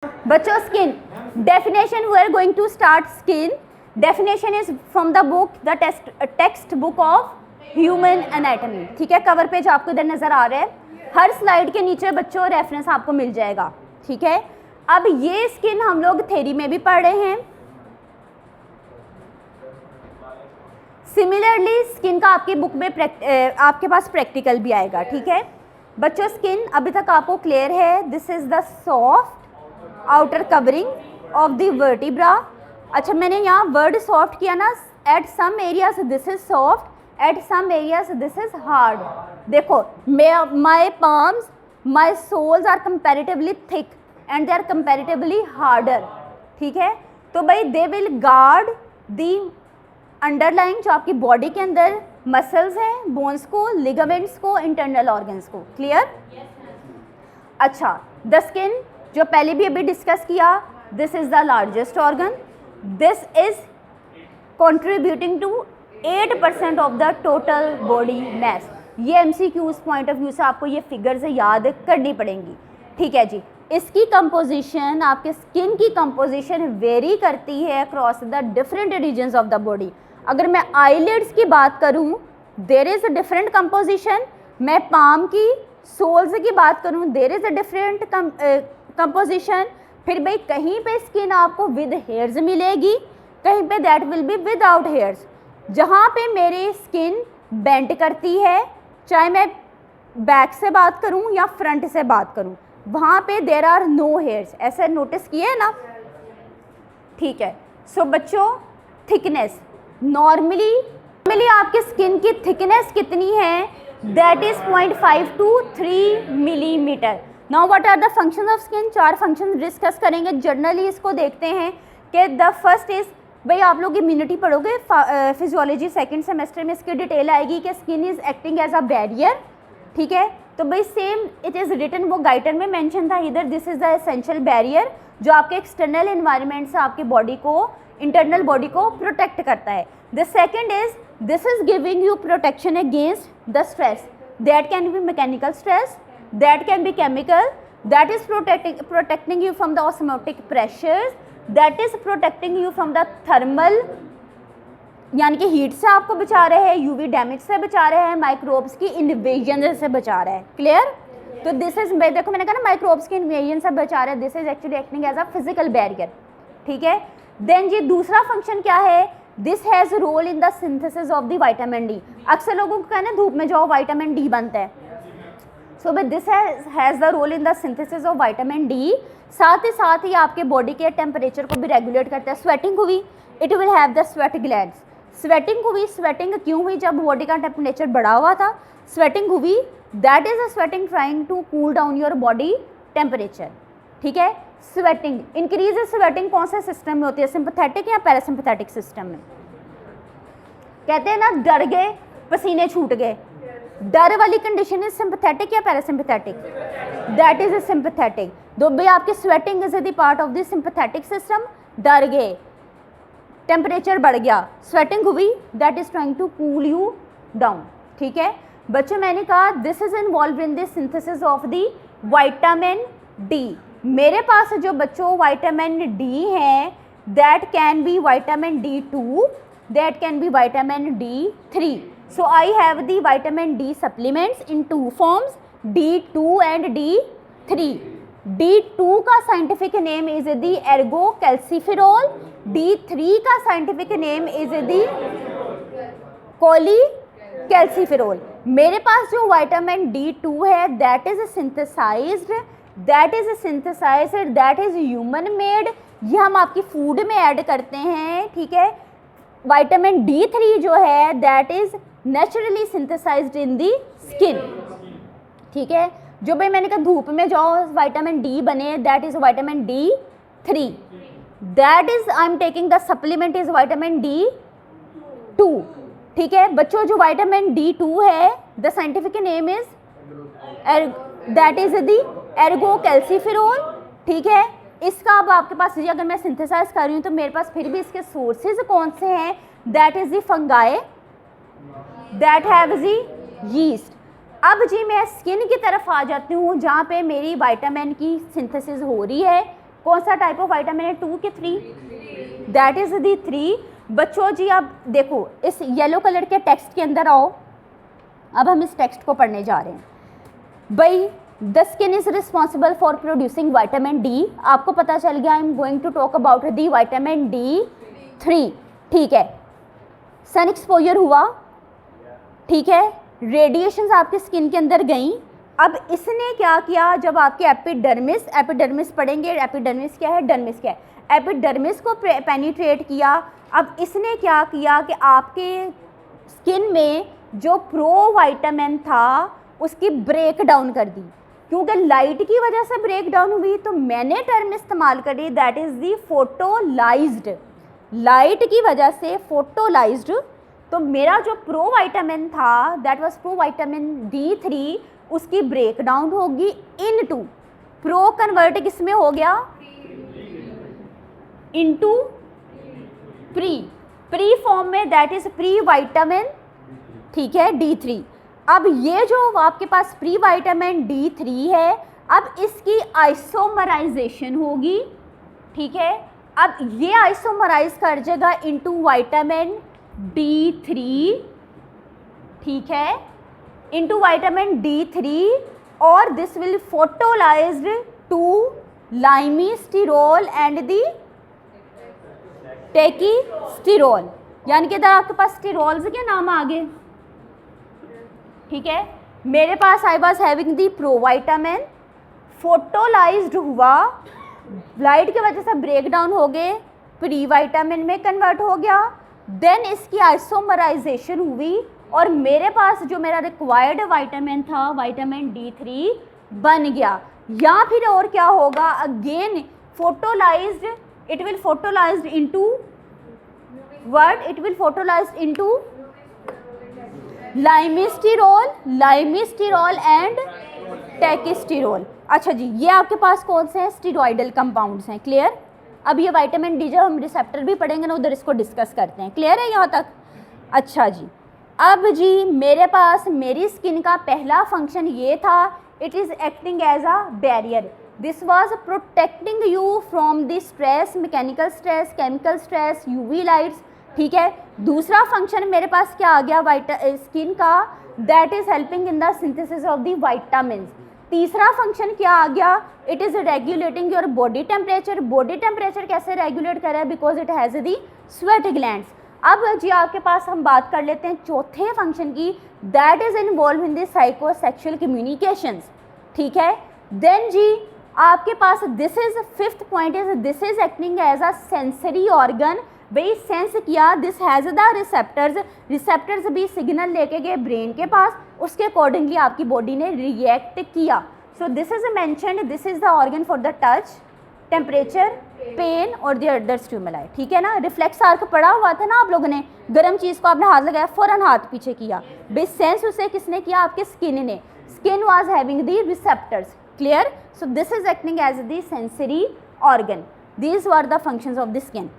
बच्चों skin definition we are going to start skin definition is from the book the text book of human anatomy. ठीक है, cover page आपको इधर नजर आ रहा है, हर स्लाइड के नीचे बच्चों रेफरेंस आपको मिल जाएगा। ठीक है, अब ये स्किन हम लोग थ्योरी में भी पढ़ रहे हैं, सिमिलरली स्किन का आपकी बुक में आपके पास प्रैक्टिकल भी आएगा। ठीक है बच्चों, स्किन अभी तक आपको क्लियर है, this is the soft outer covering of the vertebra. अच्छा, मैंने यहाँ वर्ड सॉफ्ट किया ना, at some areas this is soft, at some areas this is hard. देखो, my palms, my soles are comparatively thick and they are comparatively harder. ठीक है, तो भाई they will guard the underline जो आपकी body के अंदर मसल्स हैं, बोन्स को, लिगामेंट्स को, इंटरनल ऑर्गन्स को। क्लियर? अच्छा, द स्किन जो पहले भी अभी डिस्कस किया, this is the largest organ, this is contributing to 8% of the total body mass. ये एमसीक्यूज पॉइंट ऑफ व्यू से आपको ये फिगर्स याद करनी पड़ेंगी। ठीक है जी, इसकी कंपोजिशन, आपके स्किन की कंपोजिशन वेरी करती है across the different regions of the body. अगर मैं आईलिड्स की बात करूं, there is a different composition. मैं पाम की सोल्स की बात करूं, there is a different composition. फिर भाई कहीं पे स्किन आपको विद हेयर्स मिलेगी, कहीं पे that will be without hairs. जहाँ पे मेरी स्किन बेंड करती है, चाहे मैं बैक से बात करूं या फ्रंट से बात करूं, वहाँ पे देर आर नो हेयर्स। ऐसे नोटिस किए है ना? ठीक है, सो बच्चों थिकनेस, नॉर्मली आपके स्किन की थिकनेस कितनी है? That is 0.5 to 3 millimetre. Now what are the functions of skin? 4 function discuss करेंगे। जनरली इसको देखते हैं कि द फर्स्ट इज, भाई आप लोग इम्यूनिटी पढ़ोगे फिजियोलॉजी सेकंड सेमेस्टर में, इसकी डिटेल आएगी कि skin is acting as a barrier. ठीक है, तो भाई सेम इट इज़ रिटन, वो गाइटर में मेंशन था इधर, this is the essential barrier जो आपके एक्सटर्नल एनवायरनमेंट से आपकी बॉडी को, इंटरनल बॉडी को प्रोटेक्ट करता है। The second is, this is giving you protection against the stress, that can B mechanical stress, that can B chemical, that is protecting you from the osmotic pressures, that is protecting you from the thermal, यानी कि heat से आपको बचा रहे हैं, UV damage से बचा रहे हैं, माइक्रोब्स की इन्वेजन से बचा रहे हैं। क्लियर? तो दिस इज, देखो मैंने कहा ना माइक्रोब्स की इन्वेजन से बचा रहे हैं, this is actually acting as a physical barrier. ठीक है, देन जी दूसरा फंक्शन क्या है? This has role in the synthesis of the vitamin D. अक्सर लोगों को कहना है धूप में जाओ विटामिन डी बनता है, so but this has the role in the synthesis of vitamin D. साथ ही आपके बॉडी के टेम्परेचर को भी रेगुलेट करता है। स्वेटिंग हुई, it will have the sweat glands. Sweating हुई, स्वेटिंग क्यों हुई? जब बॉडी का टेम्परेचर बढ़ा हुआ था, स्वेटिंग हुई, that is a sweating trying to cool down your body temperature. ठीक है, स्वेटिंग इंक्रीज स्वेटिंग कौन से सिस्टम में होती है, सिंपैथेटिक या पैरासिम्पैथेटिक सिस्टम में? कहते हैं ना डर गए पसीने छूट गए, डर वाली कंडीशन इज सिंपैथेटिक या पैरासिम्पैथेटिक? That is sympathetic. तो भाई आपकी sweating is the part of the sympathetic system. डर गए, टेम्परेचर बढ़ गया, स्वेटिंग हुई, that is trying to cool you down. ठीक है बच्चों, मैंने कहा this is involve in the synthesis of the vitamin D. मेरे पास जो बच्चों विटामिन डी है, that can be vitamin D2, that can be vitamin D3। So I have the vitamin D supplements in 2 forms, D2 and D3। D2 का scientific name is the ergocalciferol, D3 का scientific name is the cholecalciferol. मेरे पास जो vitamin D2 है, that is synthesised, that is human made, ये हम आपकी food में ऐड करते हैं। ठीक है, विटामिन D3 जो है, that is naturally synthesised in the skin. ठीक है, जो भाई मैंने कहा धूप में जाओ विटामिन डी बने, that is vitamin D3, that is I am taking the supplement is vitamin D2। ठीक है बच्चों, जो विटामिन D2 है, the scientific name is that is the ergocalciferol. ठीक है, इसका अब आपके पास जी अगर मैं सिंथेसाइज कर रही हूँ तो मेरे पास फिर भी इसके सोर्सेज कौन से हैं? That is the fungi, that have the yeast. अब जी मैं स्किन की तरफ आ जाती हूँ, जहाँ पे मेरी विटामिन की सिंथेसिस हो रही है। कौन सा टाइप ऑफ वाइटामिन है, 2 के 3? That is the 3। बच्चों जी आप देखो इस येलो कलर के टेक्स्ट के अंदर आओ, अब हम इस टेक्स्ट को पढ़ने जा रहे हैं। भाई the skin is responsible for producing vitamin D, आपको पता चल गया। I am going to talk about the vitamin D3, ठीक है। सन एक्सपोजर हुआ, ठीक है, रेडिएशंस आपके स्किन के अंदर गई। अब इसने क्या किया, जब आपके एपिडर्मिस पढ़ेंगे, एपिडर्मिस क्या है, डर्मिस क्या है, एपिडर्मिस को पेनिट्रेट किया। अब इसने क्या किया कि आपके स्किन में जो प्रो वाइटामिन था उसकी ब्रेक डाउन कर दी, क्योंकि लाइट की वजह से ब्रेक डाउन हुई। तो मैंने टर्म इस्तेमाल करी, दैट इज़ दी फोटोलाइज्ड, लाइट की वजह से फोटोलाइज्ड। तो मेरा जो प्रो वाइटामिन था that was pro vitamin D3, उसकी ब्रेक डाउन होगी इनटू, प्रो कन्वर्ट किस में हो गया, इनटू प्री फॉर्म में, दैट इज प्री वाइटामिन, ठीक है, D3। अब ये जो आपके पास प्री वाइटामिन D3 है, अब इसकी आइसोमराइजेशन होगी, ठीक है। अब ये आइसोमराइज कर जाएगा इनटू वाइटामिन D3, ठीक है, इनटू वाइटामिन D3, और this will photolysed to lumisterol and the tachysterol, यानी कि इधर आपके पास स्टिरोल्स के नाम आ गए, ठीक है। मेरे पास I was having the pro vitamin, photolysed हुआ, लाइट की वजह से ब्रेक डाउन हो गए, प्री वाइटामिन में कन्वर्ट हो गया, देन इसकी आइसोमराइजेशन हुई और मेरे पास जो मेरा रिक्वायर्ड वाइटामिन था, वाइटामिन D3 बन गया। या फिर और क्या होगा, again photolysed, it will photolysed into what, it will photolysed into lumisterol and tachysterol. अच्छा जी, ये आपके पास कौन से हैं, स्टीरॉयडल कंपाउंड्स हैं, क्लियर। अब ये विटामिन डी जब हम रिसेप्टर भी पढ़ेंगे ना, उधर इसको डिस्कस करते हैं, क्लियर है यहाँ तक। अच्छा जी, अब जी मेरे पास मेरी स्किन का पहला फंक्शन ये था, it is acting as a barrier, this was protecting you from the stress, mechanical stress, chemical stress, UV lights, ठीक है। दूसरा फंक्शन मेरे पास क्या आ गया स्किन का, that is helping in the synthesis of the vitamin. तीसरा फंक्शन क्या आ गया, it is regulating your body temperature. Body temperature कैसे रेगुलेट करे, because it has the sweat glands. अब जी आपके पास हम बात कर लेते हैं चौथे फंक्शन की, that is involve in the psychosexual communications, ठीक है। देन जी आपके पास this is fifth point is this is acting as a sensory organ. भाई सेंस किया, दिस हैज़ द रिसेप्टर्स भी सिग्नल लेके गए ब्रेन के पास, उसके अकॉर्डिंगली आपकी बॉडी ने रिएक्ट किया। So this is mentioned, this is the organ for the touch, temperature, pain और द अदर स्टिमुलाई, ठीक है ना। रिफ्लेक्स आर्क पढ़ा हुआ था ना आप लोगों ने, गर्म चीज़ को आपने हाथ लगाया फ़ौरन हाथ पीछे किया, भाई सेंस उसे किसने किया, आपके स्किन ने। Skin was having the receptors, clear. So this is acting as the sensory organ, these were the functions of the skin.